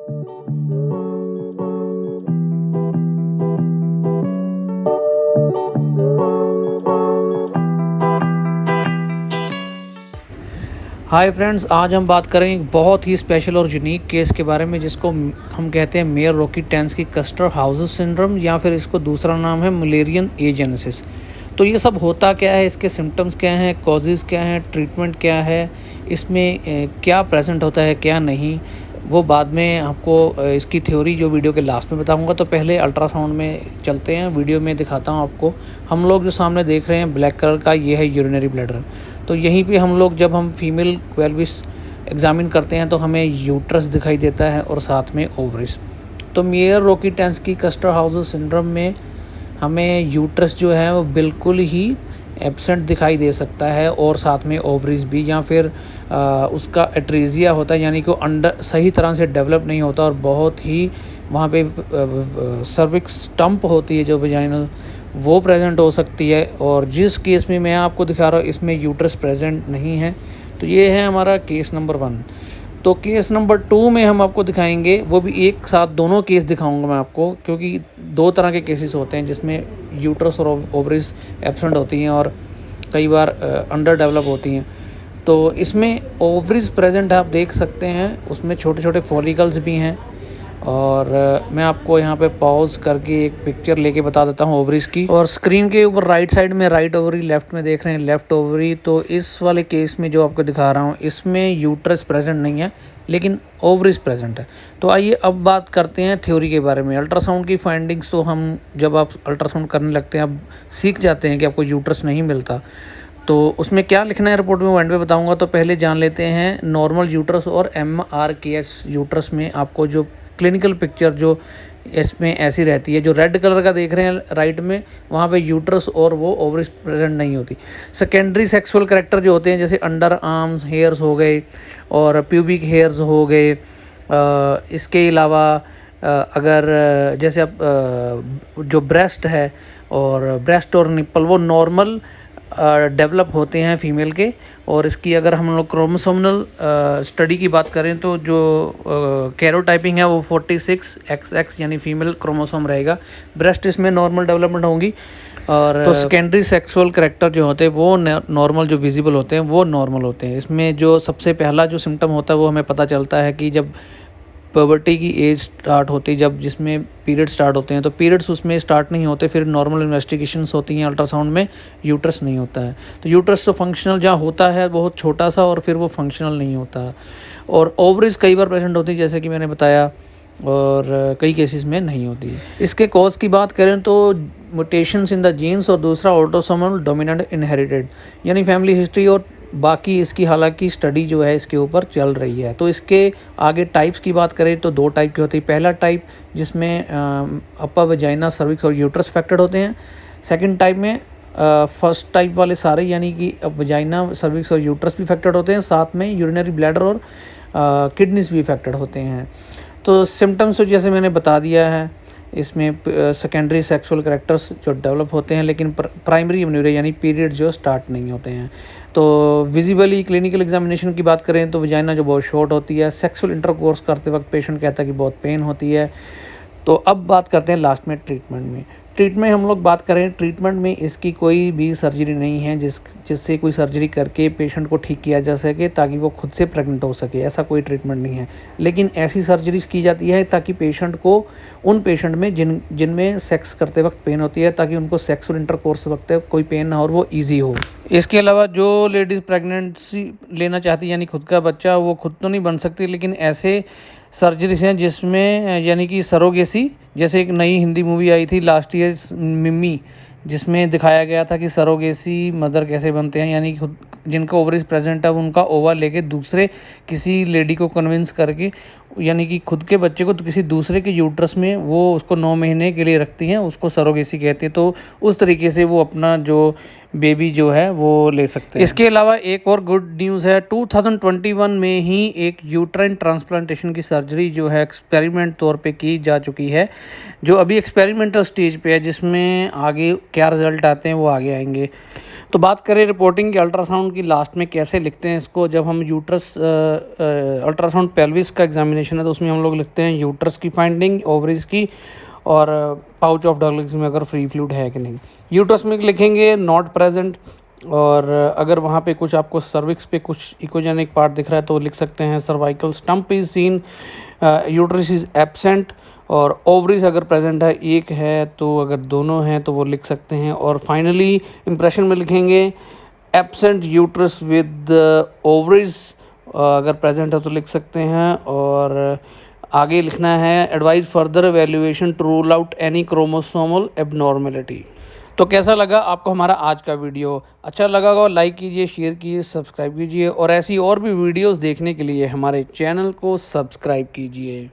Hi friends, आज हम बात करेंगे एक बहुत ही स्पेशल और यूनिक केस के बारे में जिसको हम कहते हैं Mayer Rokitansky Kuster Hauser syndrome, या फिर इसको दूसरा नाम है मुलेरियन एजेनेसिस। तो ये सब होता क्या है, इसके सिम्टम्स क्या हैं, कॉजेज़ क्या हैं, ट्रीटमेंट क्या है, इसमें क्या प्रेजेंट होता है क्या नहीं, वो बाद में आपको इसकी थ्योरी जो वीडियो के लास्ट में बताऊंगा। तो पहले अल्ट्रासाउंड में चलते हैं, वीडियो में दिखाता हूँ आपको। हम लोग जो सामने देख रहे हैं ब्लैक कलर का, ये है यूरिनरी ब्लैडर। तो यहीं पे हम लोग जब हम फीमेल पेल्विस एग्जामिन करते हैं तो हमें यूट्रस दिखाई देता है और साथ में ओवरिस। तो Mayer Rokitansky Kuster Hauser syndrome में हमें यूट्रस जो है वो बिल्कुल ही एब्सेंट दिखाई दे सकता है, और साथ में ओवरीज भी, या फिर उसका एट्रीजिया होता है, यानी कि वो अंडर सही तरह से डेवलप नहीं होता और बहुत ही वहाँ पे सर्विक्स स्टंप होती है जो वजाइनल, वो प्रेजेंट हो सकती है। और जिस केस में मैं आपको दिखा रहा हूँ इसमें यूट्रस प्रेजेंट नहीं है। तो ये है हमारा केस नंबर 1। तो केस नंबर 2 में हम आपको दिखाएंगे, वो भी एक साथ दोनों केस दिखाऊंगा मैं आपको, क्योंकि 2 तरह के केसेस होते हैं जिसमें यूट्रस और ओवरीज एब्सेंट होती हैं और कई बार अंडर डेवलप होती हैं। तो इसमें ओवरीज प्रेजेंट आप देख सकते हैं, उसमें छोटे छोटे फॉलिकल्स भी हैं। और मैं आपको यहाँ पे पॉज करके एक पिक्चर लेके बता देता हूँ ओवरीज की। और स्क्रीन के ऊपर राइट साइड में राइट ओवरी, लेफ्ट में देख रहे हैं लेफ्ट ओवरी। तो इस वाले केस में जो आपको दिखा रहा हूँ इसमें यूट्रस प्रेजेंट नहीं है लेकिन ओवरीज प्रेजेंट है। तो आइए अब बात करते हैं थ्योरी के बारे में। अल्ट्रासाउंड की फाइंडिंग्स तो हम जब आप अल्ट्रासाउंड करने लगते हैं, अब सीख जाते हैं कि आपको यूट्रस नहीं मिलता, तो उसमें क्या लिखना है रिपोर्ट में एंड पे बताऊंगा। तो पहले जान लेते हैं नॉर्मल यूट्रस और MRKS यूट्रस में आपको जो क्लिनिकल पिक्चर जो इसमें ऐसी रहती है। जो रेड कलर का देख रहे हैं राइट में, वहाँ पे यूट्रस और वो ओवरीज प्रेजेंट नहीं होती। सेकेंडरी सेक्सुअल कैरेक्टर जो होते हैं, जैसे अंडर आर्म्स हेयर्स हो गए और प्यूबिक हेयर्स हो गए। इसके अलावा अगर जैसे आप जो ब्रेस्ट है और ब्रेस्ट और निप्पल, वो नॉर्मल डेवलप होते हैं फीमेल के। और इसकी अगर हम लोग क्रोमोसोमल स्टडी की बात करें तो जो कैरोटाइपिंग है वो 46XX यानी फीमेल क्रोमोसोम रहेगा। ब्रेस्ट इसमें नॉर्मल डेवलपमेंट होंगी। और तो सेकेंडरी सेक्सुअल करैक्टर जो होते हैं वो नॉर्मल, जो विजिबल होते हैं वो नॉर्मल होते हैं। इसमें जो सबसे पहला जो सिम्टम होता है वो हमें पता चलता है कि जब पुबर्टी की एज स्टार्ट होती है, जब जिसमें पीरियड स्टार्ट होते हैं, तो पीरियड्स उसमें स्टार्ट नहीं होते, फिर नॉर्मल इन्वेस्टिगेशंस होती हैं अल्ट्रासाउंड में, यूट्रस नहीं होता है। तो यूट्रस तो फंक्शनल जहाँ होता है बहुत छोटा सा, और फिर वो फंक्शनल नहीं होता। और ओवरीज कई बार प्रेजेंट होती है जैसे कि मैंने बताया, और कई केसेस में नहीं होती है। इसके कॉज की बात करें तो म्यूटेशंस इन द जीन्स, और दूसरा ऑटोसोमल डोमिनेंट इनहेरिटेड, यानी फैमिली हिस्ट्री। और बाकी इसकी हालांकि स्टडी जो है इसके ऊपर चल रही है। तो इसके आगे टाइप्स की बात करें तो 2 टाइप की होती है। पहला टाइप जिसमें अपर वजाइना, सर्विक्स और यूट्रस अफेक्टेड होते हैं। सेकंड टाइप में फर्स्ट टाइप वाले सारे, यानी कि वजाइना, सर्विक्स और यूट्रस भी अफेक्टेड होते हैं, साथ में यूरिनरी ब्लैडर और किडनीज भी अफेक्टेड होते हैं। तो सिम्टम्स तो जैसे मैंने बता दिया है, इसमें सेकेंडरी सेक्सुअल कैरेक्टर्स जो डेवलप होते हैं, लेकिन प्राइमरी एमेन्यूरिया यानी पीरियड जो स्टार्ट नहीं होते हैं। तो विजिबली क्लिनिकल एग्जामिनेशन की बात करें तो वजाइना जो बहुत शॉर्ट होती है। सेक्सुअल इंटरकोर्स करते वक्त पेशेंट कहता है कि बहुत पेन होती है। तो अब बात करते हैं लास्ट में ट्रीटमेंट में। ट्रीटमेंट हम लोग बात करें, ट्रीटमेंट में इसकी कोई भी सर्जरी नहीं है जिससे कोई सर्जरी करके पेशेंट को ठीक किया जा सके ताकि वो खुद से प्रेग्नेंट हो सके, ऐसा कोई ट्रीटमेंट नहीं है। लेकिन ऐसी सर्जरीज की जाती है ताकि पेशेंट को, उन पेशेंट में जिनमें सेक्स करते वक्त पेन होती है, ताकि उनको सेक्सुअल इंटरकोर्स वक्त कोई पेन ना हो और वो ईजी हो। इसके अलावा जो लेडीज़ प्रेगनेंसी लेना चाहती है, यानी खुद का बच्चा, वो खुद तो नहीं बन सकती, लेकिन ऐसे सर्जरीज हैं जिसमें, यानी कि सरोगेसी, जैसे एक नई हिंदी मूवी आई थी लास्ट ईयर मिम्मी, जिसमें दिखाया गया था कि सरोगेसी मदर कैसे बनते हैं, यानी खुद जिनका ओवरीज प्रेजेंट है उनका ओवा लेके दूसरे किसी लेडी को कन्विंस करके, यानी कि खुद के बच्चे को तो किसी दूसरे के यूट्रस में वो उसको 9 महीने के लिए रखती हैं, उसको सरोगेसी कहते हैं। तो उस तरीके से वो अपना जो बेबी जो है वो ले सकते हैं। इसके अलावा एक और गुड न्यूज़ है, 2021 में ही एक यूट्राइन ट्रांसप्लांटेशन की सर्जरी जो है एक्सपेरिमेंट तौर पे की जा चुकी है, जो अभी एक्सपेरिमेंटल स्टेज पे है, जिसमें आगे क्या रिज़ल्ट आते हैं वो आगे आएंगे। तो बात करें रिपोर्टिंग की अल्ट्रासाउंड की, लास्ट में कैसे लिखते हैं इसको, जब हम यूट्रस अल्ट्रासाउंड पेल्विस का एग्जामिनेशन है तो उसमें हम लोग लिखते हैं यूट्रस की फाइंडिंग, ओवरीज की, और पाउच ऑफ डगलस में अगर फ्री फ्लूइड है कि नहीं। यूट्रस में लिखेंगे नॉट प्रेजेंट, और अगर वहाँ पे कुछ आपको सर्विक्स पे कुछ इकोजेनिक पार्ट दिख रहा है तो लिख सकते हैं cervical stump is seen, uterus is absent, और ओवरीज अगर प्रेजेंट है एक है तो, अगर दोनों हैं तो वो लिख सकते हैं। और फाइनली इंप्रेशन में लिखेंगे एब्सेंट यूट्रस विद ओवरीज, अगर प्रेजेंट है तो लिख सकते हैं। और आगे लिखना है advice further evaluation to rule out any chromosomal abnormality. तो कैसा लगा आपको हमारा आज का वीडियो? अच्छा लगा हो लाइक कीजिए, शेयर कीजिए, सब्सक्राइब कीजिए, और ऐसी और भी वीडियोस देखने के लिए हमारे चैनल को सब्सक्राइब कीजिए।